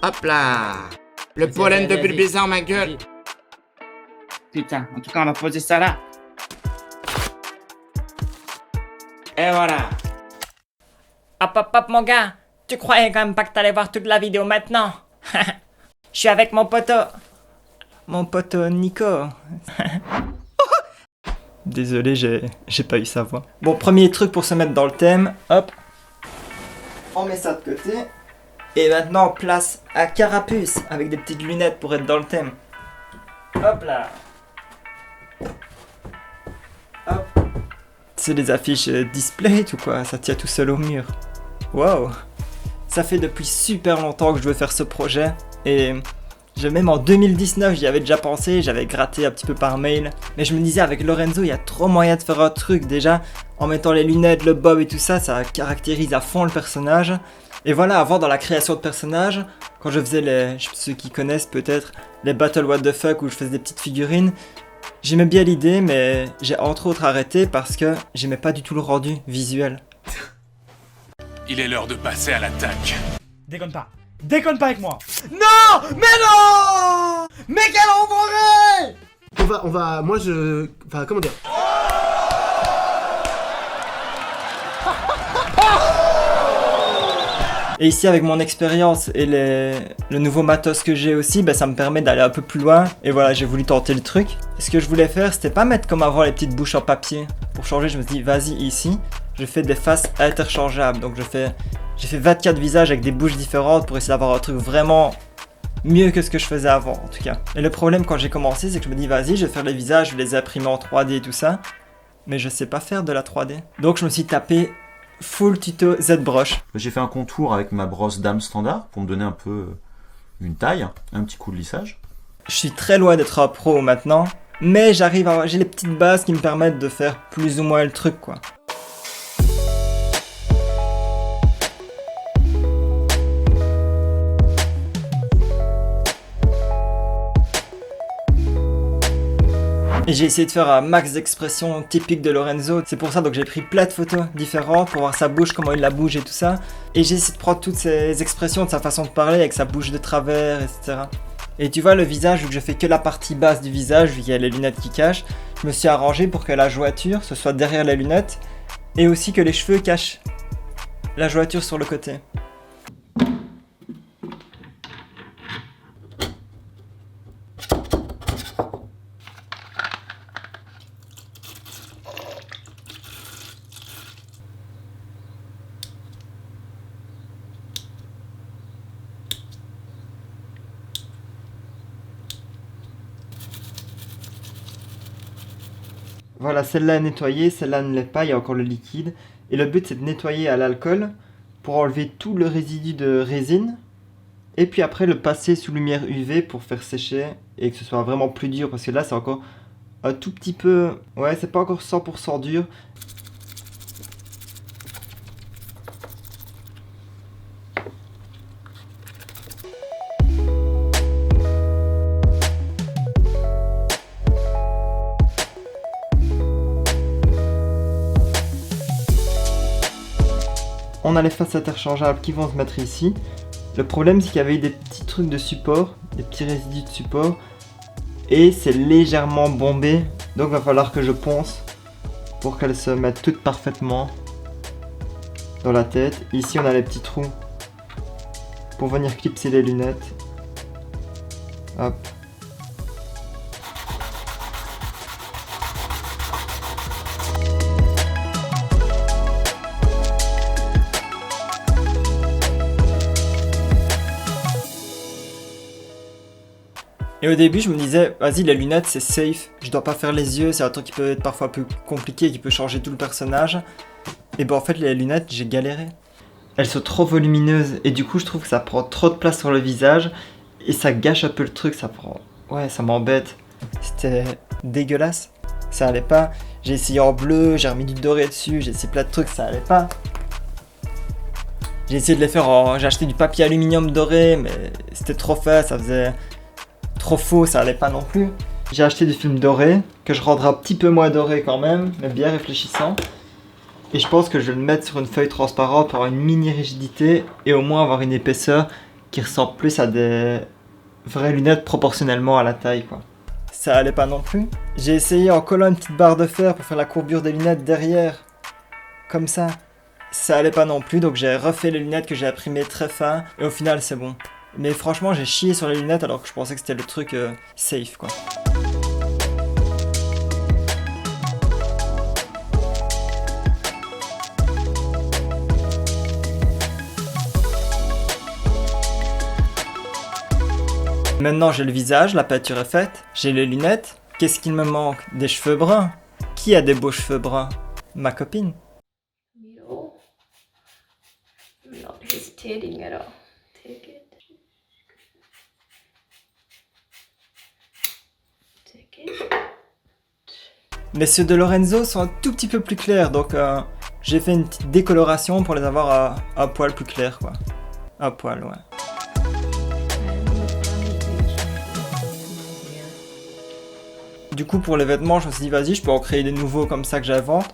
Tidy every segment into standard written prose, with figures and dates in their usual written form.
Hop là. Le Vas-y, pollen de vas-y, vas-y. bulbizarre, ma gueule. Putain, en tout cas, on va poser ça là. Et voilà. Hop hop hop mon gars, tu croyais quand même pas que t'allais voir toute la vidéo maintenant? Je suis avec mon poteau. Mon poteau Nico. Désolé, j'ai pas eu sa voix. Bon, premier truc pour se mettre dans le thème, hop. On met ça de côté. Et maintenant, place à Carapuce, avec des petites lunettes pour être dans le thème. Hop là. Hop. C'est des affiches display ou quoi? Ça tient tout seul au mur. Wow. Ça fait depuis super longtemps que je veux faire ce projet. Et même en 2019, j'y avais déjà pensé, j'avais gratté un petit peu par mail. Mais je me disais, avec Lorenzo, il y a trop moyen de faire un truc. Déjà, en mettant les lunettes, le bob et tout ça, ça caractérise à fond le personnage. Et voilà, avant, dans la création de personnages, quand je faisais ceux qui connaissent peut-être, les Battle What the Fuck où je faisais des petites figurines, j'aimais bien l'idée, mais j'ai entre autres arrêté parce que j'aimais pas du tout le rendu visuel. Il est l'heure de passer à l'attaque. Déconne pas. Déconne pas avec moi. Non. Mais non. Mais quel enfoiré. Moi je... Enfin, comment dire? Et ici, avec mon expérience et le nouveau matos que j'ai aussi, ça me permet d'aller un peu plus loin. Et voilà, j'ai voulu tenter le truc. Ce que je voulais faire, c'était pas mettre comme avant les petites bouches en papier. Pour changer, je me suis dit, vas-y, ici, je fais des faces interchangeables. Donc j'ai fait 24 visages avec des bouches différentes pour essayer d'avoir un truc vraiment mieux que ce que je faisais avant, en tout cas. Et le problème quand j'ai commencé, c'est que je me dis, vas-y, je vais faire les visages, je vais les imprimer en 3D et tout ça. Mais je sais pas faire de la 3D. Donc je me suis tapé full tuto ZBrush. J'ai fait un contour avec ma brosse dame standard pour me donner un peu une taille, un petit coup de lissage. Je suis très loin d'être un pro maintenant, mais j'ai les petites bases qui me permettent de faire plus ou moins le truc, quoi. Et j'ai essayé de faire un max d'expressions typiques de Lorenzo. C'est pour ça donc j'ai pris plein de photos différentes pour voir sa bouche, comment il la bouge et tout ça. Et j'ai essayé de prendre toutes ces expressions de sa façon de parler avec sa bouche de travers, etc. Et tu vois le visage, vu que je fais que la partie basse du visage, vu qu'il y a les lunettes qui cachent, je me suis arrangé pour que la jointure ce soit derrière les lunettes et aussi que les cheveux cachent la jointure sur le côté. Voilà, celle-là est nettoyée, celle-là ne l'est pas, il y a encore le liquide. Et le but c'est de nettoyer à l'alcool pour enlever tout le résidu de résine. Et puis après le passer sous lumière UV pour faire sécher et que ce soit vraiment plus dur. Parce que là c'est encore un tout petit peu... Ouais, c'est pas encore 100% dur. On a les faces interchangeables qui vont se mettre ici. Le problème c'est qu'il y avait eu des petits trucs de support, des petits résidus de support. Et c'est légèrement bombé. Donc il va falloir que je ponce pour qu'elles se mettent toutes parfaitement dans la tête. Ici on a les petits trous pour venir clipser les lunettes. Hop. Et au début, je me disais, vas-y, les lunettes, c'est safe. Je dois pas faire les yeux, c'est un truc qui peut être parfois plus compliqué, qui peut changer tout le personnage. Et ben en fait, les lunettes, j'ai galéré. Elles sont trop volumineuses et du coup, je trouve que ça prend trop de place sur le visage et ça gâche un peu le truc, ça prend... Ouais, ça m'embête. C'était dégueulasse. Ça allait pas. J'ai essayé en bleu, j'ai remis du doré dessus, j'ai essayé plein de trucs, ça allait pas. J'ai essayé de les faire en... J'ai acheté du papier aluminium doré, mais c'était trop fait, ça faisait... trop faux, ça allait pas non plus. J'ai acheté du film doré, que je rendrai un petit peu moins doré quand même, mais bien réfléchissant. Et je pense que je vais le mettre sur une feuille transparente pour avoir une mini rigidité et au moins avoir une épaisseur qui ressemblent plus à des vraies lunettes proportionnellement à la taille, quoi. Ça allait pas non plus. J'ai essayé en collant une petite barre de fer pour faire la courbure des lunettes derrière, comme ça. Ça allait pas non plus, donc j'ai refait les lunettes que j'ai imprimées très fin, et au final c'est bon. Mais franchement, j'ai chié sur les lunettes alors que je pensais que c'était le truc safe, quoi. Maintenant j'ai le visage, la peinture est faite, j'ai les lunettes. Qu'est-ce qu'il me manque? Des cheveux bruns. Qui a des beaux cheveux bruns? Ma copine. Miro, I'm not hesitating at all. Take it. Take it. Mais ceux de Lorenzo sont un tout petit peu plus clairs, donc j'ai fait une petite décoloration pour les avoir à poil plus clair, quoi. À poil, ouais. Du coup, pour les vêtements, je me suis dit, vas-y, je peux en créer des nouveaux comme ça que j'invente,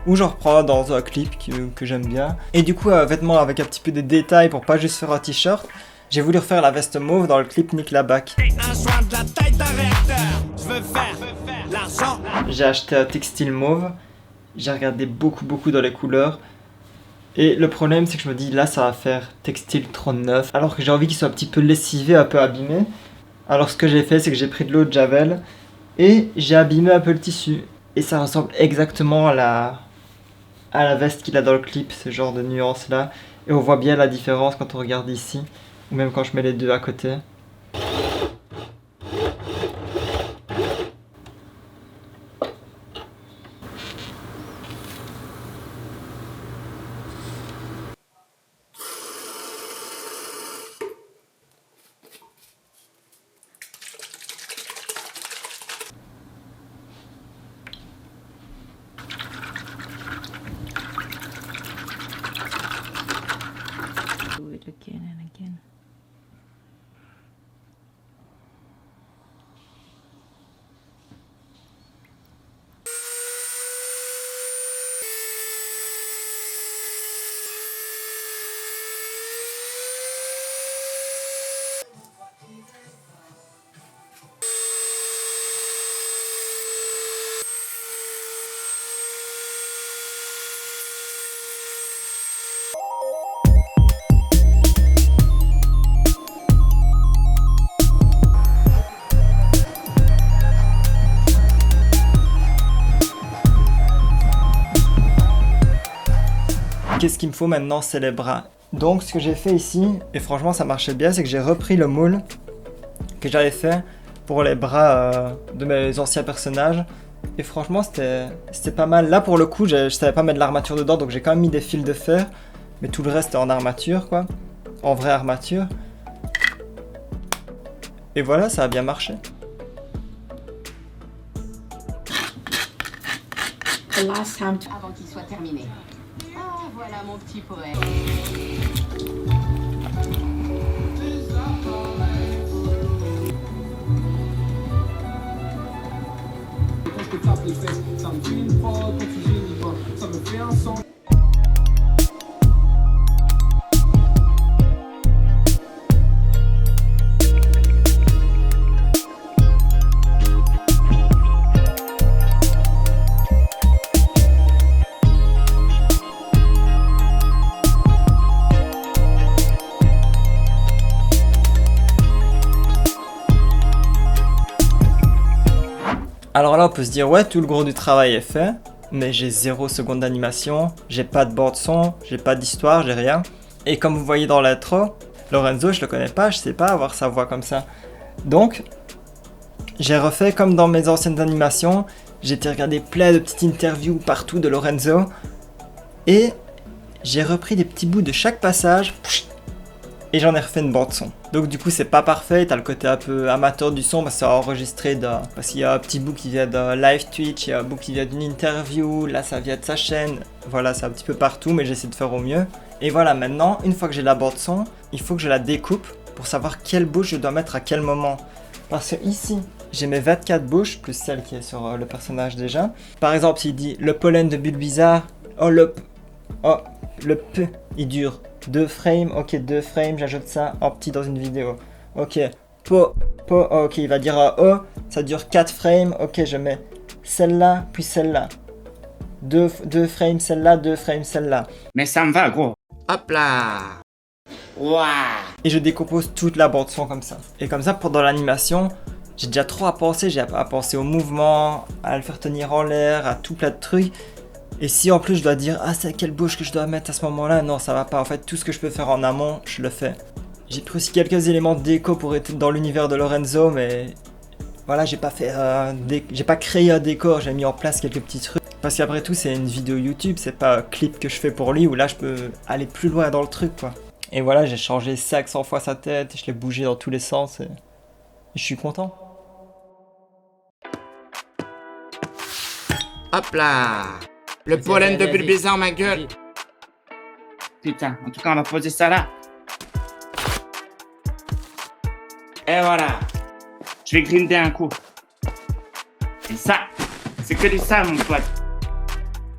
ou je reprends dans un clip que j'aime bien. Et du coup, vêtements avec un petit peu de détails pour pas juste faire un t-shirt, j'ai voulu refaire la veste mauve dans le clip Nick Labac. J'ai acheté un textile mauve, j'ai regardé beaucoup dans les couleurs, et le problème c'est que je me dis, là ça va faire textile trop neuf, alors que j'ai envie qu'il soit un petit peu lessivé, un peu abîmé. Alors ce que j'ai fait, c'est que j'ai pris de l'eau de Javel, et j'ai abîmé un peu le tissu. Et ça ressemble exactement à la veste qu'il a dans le clip, ce genre de nuance là. Et on voit bien la différence quand on regarde ici, ou même quand je mets les deux à côté. Do it again and again. Qu'est-ce qu'il me faut maintenant? C'est les bras. Donc ce que j'ai fait ici, et franchement ça marchait bien, c'est que j'ai repris le moule que j'avais fait pour les bras de mes anciens personnages. Et franchement c'était pas mal. Là pour le coup je savais pas mettre de l'armature dedans, donc j'ai quand même mis des fils de fer. Mais tout le reste est en armature, quoi. En vraie armature. Et voilà, ça a bien marché. The last time. Avant qu'il soit terminé. Ah, voilà mon petit poète. Quand je te tape les fesses, ça me fait une fois, quand tu génis pas, ça me fait un sang. Alors là on peut se dire ouais, tout le gros du travail est fait, mais j'ai 0 seconde d'animation, j'ai pas de bande son, j'ai pas d'histoire, j'ai rien. Et comme vous voyez dans l'intro, Lorenzo je le connais pas, je sais pas avoir sa voix comme ça. Donc j'ai refait comme dans mes anciennes animations, j'ai été regarder plein de petites interviews partout de Lorenzo, et j'ai repris des petits bouts de chaque passage, et j'en ai refait une bande son. Donc du coup c'est pas parfait, t'as le côté un peu amateur du son parce que c'est enregistré parce qu'il y a un petit bout qui vient de live Twitch, il y a un bout qui vient d'une interview, là ça vient de sa chaîne, voilà c'est un petit peu partout mais j'essaie de faire au mieux. Et voilà, maintenant une fois que j'ai la bande son, il faut que je la découpe pour savoir quelle bouche je dois mettre à quel moment. Parce que ici j'ai mes 24 bouches plus celle qui est sur le personnage déjà. Par exemple s'il dit le pollen de Bulbizarre, le P il dure 2 frames, ok, 2 frames, j'ajoute ça en petit dans une vidéo. Ok, ok, il va dire O, ça dure 4 frames, ok, je mets celle-là, puis celle-là. 2 frames celle-là, 2 frames celle-là. Mais ça me va, gros. Hop là. Waouh. Et je décompose toute la bande son comme ça. Et comme ça, pendant l'animation, j'ai déjà trop à penser. J'ai à penser au mouvement, à le faire tenir en l'air, à tout plein de trucs. Et si en plus je dois dire, ah c'est quelle bouche que je dois mettre à ce moment-là, non ça va pas. En fait, tout ce que je peux faire en amont, je le fais. J'ai pris aussi quelques éléments de déco pour être dans l'univers de Lorenzo, mais voilà, j'ai pas créé un décor, j'ai mis en place quelques petits trucs. Parce qu'après tout, c'est une vidéo YouTube, c'est pas un clip que je fais pour lui où là je peux aller plus loin dans le truc quoi. Et voilà, j'ai changé 500 fois sa tête, je l'ai bougé dans tous les sens et je suis content. Hop là. Le pollen de bulle bizarre, ma gueule. Putain, en tout cas, on va poser ça là. Et voilà. Je vais grinder un coup. Et ça, c'est que du sable, mon pote.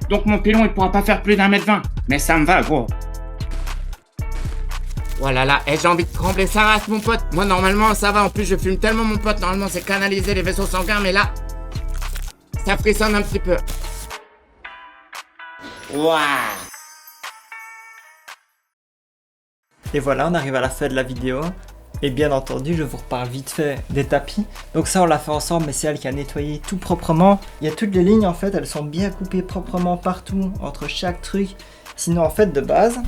Donc mon pilon, il pourra pas faire plus d'1m20. Mais ça me va, gros. Voilà là. Et j'ai envie de trembler sa race, mon pote. Moi, normalement, ça va. En plus, je fume tellement, mon pote. Normalement, c'est canaliser les vaisseaux sanguins. Mais là, ça frissonne un petit peu. Waouh. Et voilà, on arrive à la fin de la vidéo. Et bien entendu, je vous reparle vite fait des tapis. Donc ça, on l'a fait ensemble, mais c'est elle qui a nettoyé tout proprement. Il y a toutes les lignes, en fait, elles sont bien coupées proprement partout, entre chaque truc. Sinon, en fait, de base,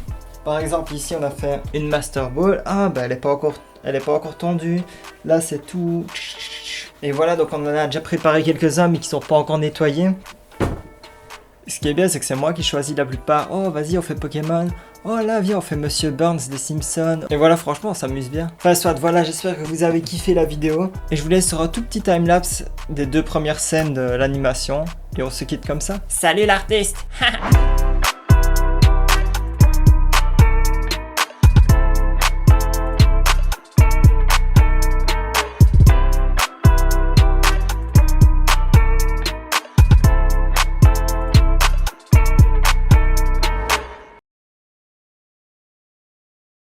par exemple, ici, on a fait une Master Ball. Ah, bah, elle est pas encore tendue. Là, c'est tout. Et voilà, donc on en a déjà préparé quelques-uns, mais qui sont pas encore nettoyés. Ce qui est bien, c'est que c'est moi qui choisis la plupart. Oh, vas-y, on fait Pokémon. Oh là, viens, on fait Monsieur Burns des Simpsons. Et voilà, franchement, on s'amuse bien. Enfin, soit, voilà, j'espère que vous avez kiffé la vidéo. Et je vous laisse sur un tout petit timelapse des 2 premières scènes de l'animation. Et on se quitte comme ça. Salut l'artiste.